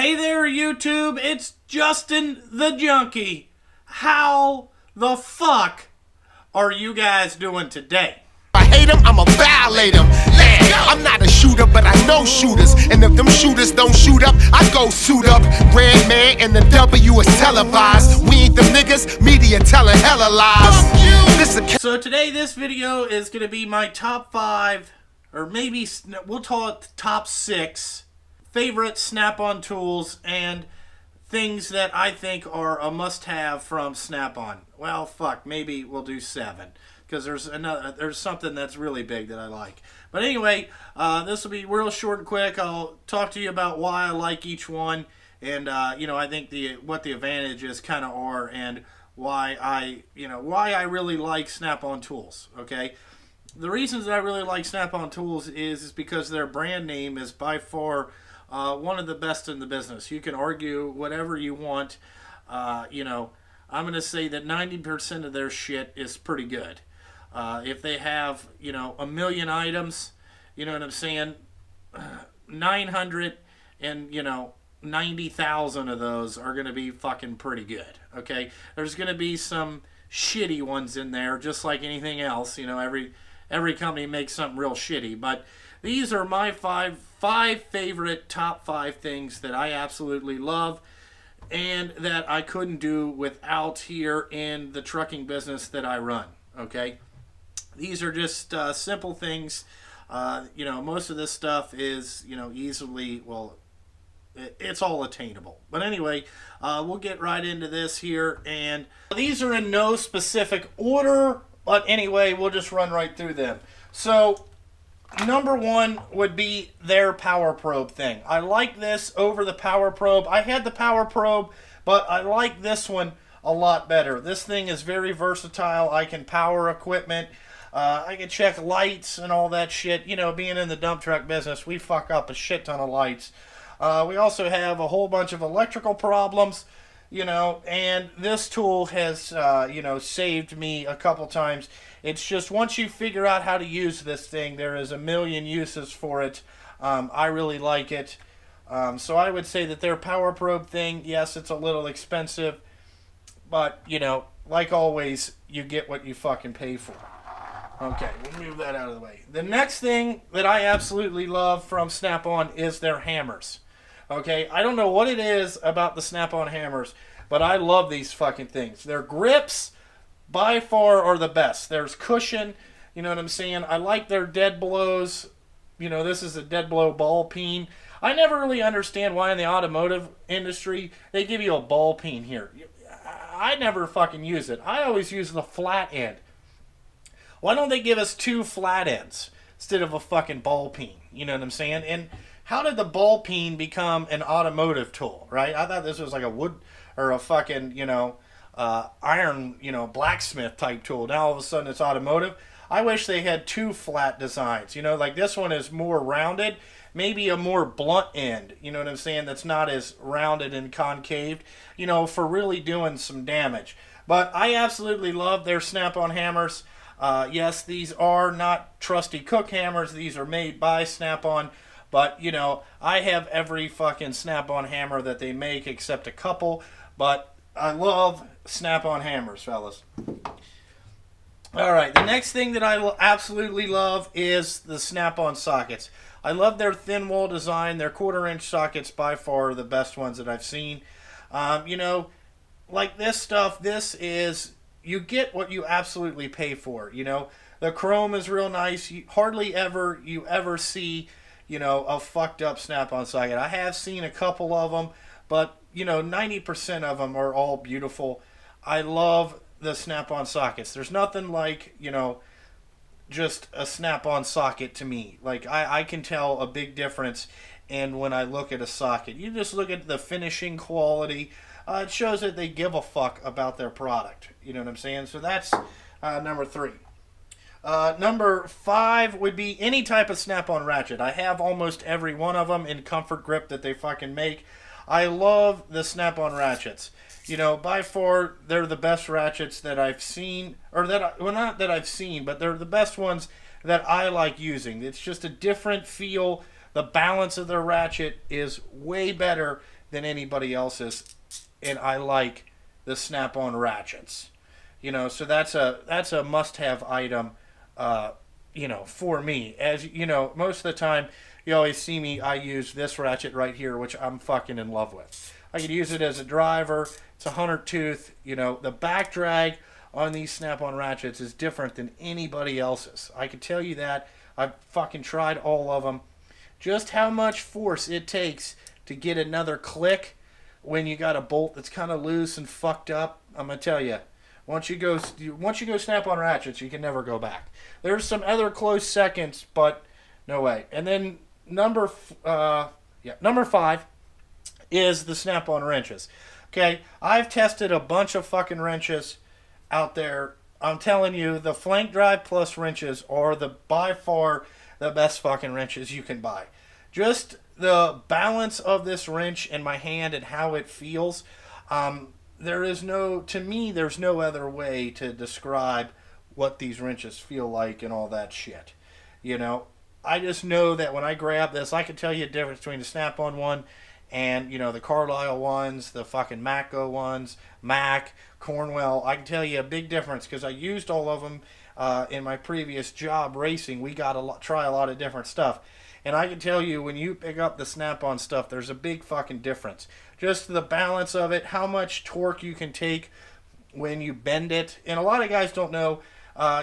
Hey there, YouTube, it's Justin the Junkie. How the fuck are you guys doing today? I hate him, I'ma violate him. I'm not a shooter, but I know shooters. And if them shooters don't shoot up, I go suit up. Red Man and the W is televised. We ain't them niggas, media telling hella lies. So today, this video is going to be my top 5, or maybe we'll call it the top 6 favorite Snap-on tools and things that I think are a must-have from Snap-on. Well, fuck, maybe we'll do 7 because there's something that's really big that I like. But anyway, this will be real short and quick. I'll talk to you about why I like each one, and I think what the advantages kind of are, and why I really like Snap-on tools. Okay, the reasons that I really like Snap-on tools is because their brand name is by far one of the best in the business. You can argue whatever you want. I'm going to say that 90% of their shit is pretty good. If they have, a million items, you know what I'm saying, 900 and, 90,000 of those are going to be fucking pretty good, okay? There's going to be some shitty ones in there, just like anything else. Every company makes something real shitty, but these are my five favorite top 5 things that I absolutely love and that I couldn't do without here in the trucking business that I run, okay? These are just simple things. Most of this stuff is, easily, it's all attainable. But anyway, we'll get right into this here. And these are in no specific order, but anyway, we'll just run right through them. So, number 1 would be their Power Probe thing. I like this over the Power Probe. I had the Power Probe, but I like this one a lot better. This thing is very versatile. I can power equipment. I can check lights and all that shit. Being in the dump truck business, we fuck up a shit ton of lights. We also have a whole bunch of electrical problems, and this tool has, saved me a couple times. It's just once you figure out how to use this thing, there is a million uses for it. I really like it. So I would say that their Power Probe thing, yes, it's a little expensive, but, like always, you get what you fucking pay for. Okay, we'll move that out of the way. The next thing that I absolutely love from Snap-on is their hammers. Okay, I don't know what it is about the Snap-on hammers, but I love these fucking things. Their grips, by far, are the best. There's cushion, you know what I'm saying? I like their dead blows. This is a dead blow ball peen. I never really understand why in the automotive industry they give you a ball peen here. I never fucking use it. I always use the flat end. Why don't they give us 2 flat ends instead of a fucking ball peen? You know what I'm saying? And how did the ball peen become an automotive tool, right? I thought this was like a wood or a fucking, iron, blacksmith type tool. Now all of a sudden it's automotive. I wish they had 2 flat designs. Like this one is more rounded. Maybe a more blunt end, you know what I'm saying? That's not as rounded and concaved, for really doing some damage. But I absolutely love their Snap-on hammers. Yes, these are not trusty cook hammers. These are made by Snap-on. But, I have every fucking Snap-on hammer that they make except a couple. But I love Snap-on hammers, fellas. Alright, the next thing that I absolutely love is the Snap-on sockets. I love their thin wall design. Their 1/4-inch sockets by far are the best ones that I've seen. Like this stuff, this is... You get what you absolutely pay for, The chrome is real nice. Hardly ever you ever see, a fucked up Snap-on socket. I have seen a couple of them, but, 90% of them are all beautiful. I love the Snap-on sockets. There's nothing like, just a Snap-on socket to me. Like, I can tell a big difference in when I look at a socket. You just look at the finishing quality. It shows that they give a fuck about their product. You know what I'm saying? So that's number 3. Number 5 would be any type of Snap-on ratchet. I have almost every one of them in comfort grip that they fucking make. I love the Snap-on ratchets. By far, they're the best ratchets that I've seen. Or not that I've seen, but they're the best ones that I like using. It's just a different feel. The balance of their ratchet is way better than anybody else's, and I like the snap-on ratchets. You know, so that's a must-have item, you know, for me. As you know, most of the time, you always see me, I use this ratchet right here, which I'm fucking in love with. I could use it as a driver. It's a 100 tooth. You know, the back drag on these snap-on ratchets is different than anybody else's. I can tell you that. I've fucking tried all of them. Just how much force it takes to get another click when you got a bolt that's kind of loose and fucked up. I'm gonna tell you, once you go snap-on ratchets, you can never go back. There's some other close seconds, but no way. And then number 5 is the snap-on wrenches. Okay, I've tested a bunch of fucking wrenches out there. I'm telling you, the flank drive plus wrenches are by far the best fucking wrenches you can buy. Just the balance of this wrench in my hand and how it feels. There's no other way to describe what these wrenches feel like and all that shit. You know, I just know that when I grab this, I can tell you the difference between the snap-on one and, you know, the Carlisle ones, the fucking Matco ones, Mac, Cornwell. I can tell you a big difference because I used all of them in my previous job racing. We got to try a lot of different stuff. And I can tell you, when you pick up the snap-on stuff, there's a big fucking difference. Just the balance of it, how much torque you can take when you bend it. And a lot of guys don't know,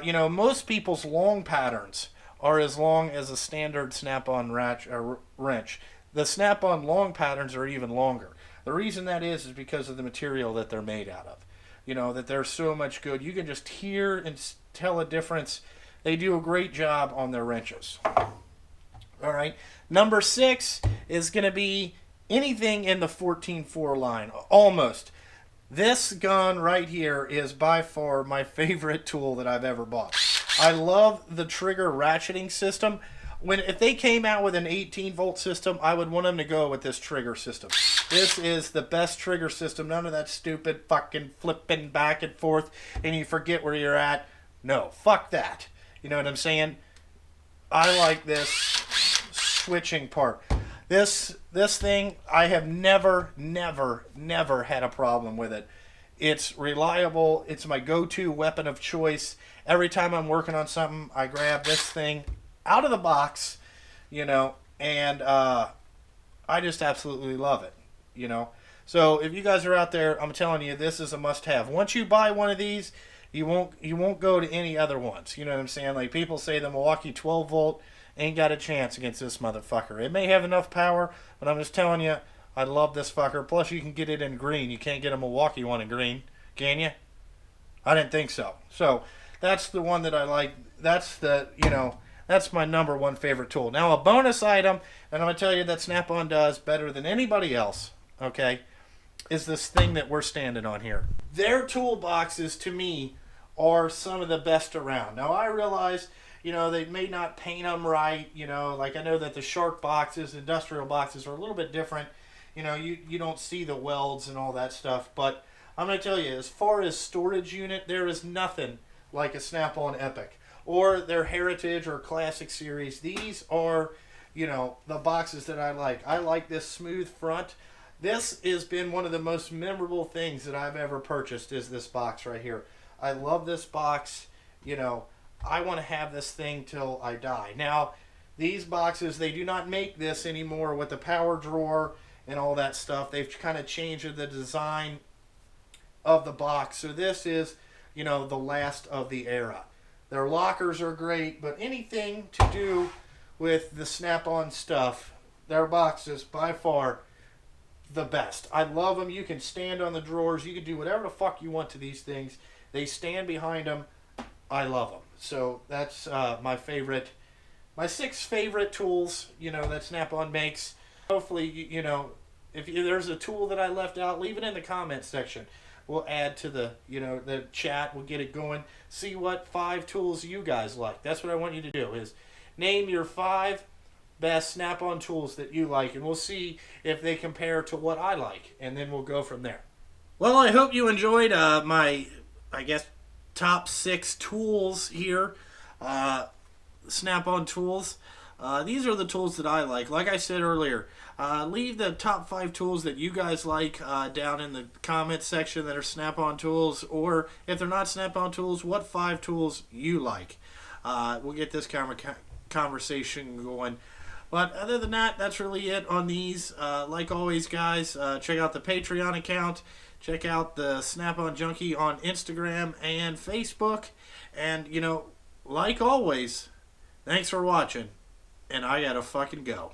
you know, most people's long patterns are as long as a standard snap-on wrench. The snap-on long patterns are even longer. The reason that is because of the material that they're made out of. You know, that they're so much good. You can just hear and tell a difference. They do a great job on their wrenches. All right. Number 6 is going to be anything in the 14.4 line. Almost. This gun right here is by far my favorite tool that I've ever bought. I love the trigger ratcheting system. If they came out with an 18-volt system, I would want them to go with this trigger system. This is the best trigger system. None of that stupid fucking flipping back and forth and you forget where you're at. No, fuck that. You know what I'm saying? I like this switching part. This thing, I have never had a problem with it. It's reliable. It's my go-to weapon of choice. Every time I'm working on something, I grab this thing out of the box, you know, and I just absolutely love it, you know. So if you guys are out there, I'm telling you, this is a must-have. Once you buy one of these, you won't go to any other ones. You know what I'm saying? Like people say the Milwaukee 12-volt ain't got a chance against this motherfucker. It may have enough power, but I'm just telling you, I love this fucker. Plus, you can get it in green. You can't get a Milwaukee one in green, can you? I didn't think so. So that's the one that I like. That's the, you know, that's my number 1 favorite tool. Now, a bonus item, and I'm going to tell you that Snap-on does better than anybody else, okay, is this thing that we're standing on here. Their toolboxes, to me, are some of the best around. Now, I realize, you know, they may not paint them right, you know, like I know that the Shark boxes, industrial boxes, are a little bit different. You know, you don't see the welds and all that stuff, but I'm going to tell you, as far as storage unit, there is nothing like a Snap-on Epic or their Heritage or Classic series. These are, you know, the boxes that I like. I like this smooth front. This has been one of the most memorable things that I've ever purchased is this box right here. I love this box. You know, I want to have this thing till I die. Now, these boxes, they do not make this anymore with the power drawer and all that stuff. They've kind of changed the design of the box. So this is, you know, the last of the era. Their lockers are great, but anything to do with the Snap-on stuff, their boxes, by far, the best. I love them. You can stand on the drawers. You can do whatever the fuck you want to these things. They stand behind them. I love them. So that's my 6 favorite tools, you know, that Snap-on makes. Hopefully, you know, if there's a tool that I left out, leave it in the comment section. We'll add to the, you know, the chat. We'll get it going. See what 5 tools you guys like. That's what I want you to do, is name your 5 best Snap-on tools that you like, and we'll see if they compare to what I like, and then we'll go from there. Well, I hope you enjoyed my, I guess, top 6 tools here. Snap-on tools. These are the tools that I like. Like I said earlier, leave the top 5 tools that you guys like down in the comments section that are Snap-on tools, or if they're not Snap-on tools, what 5 tools you like. We'll get this conversation going. But other than that, that's really it on these. Like always, guys, check out the Patreon account. Check out the Snap-on Junkie on Instagram and Facebook. And, like always, thanks for watching. And I gotta fucking go.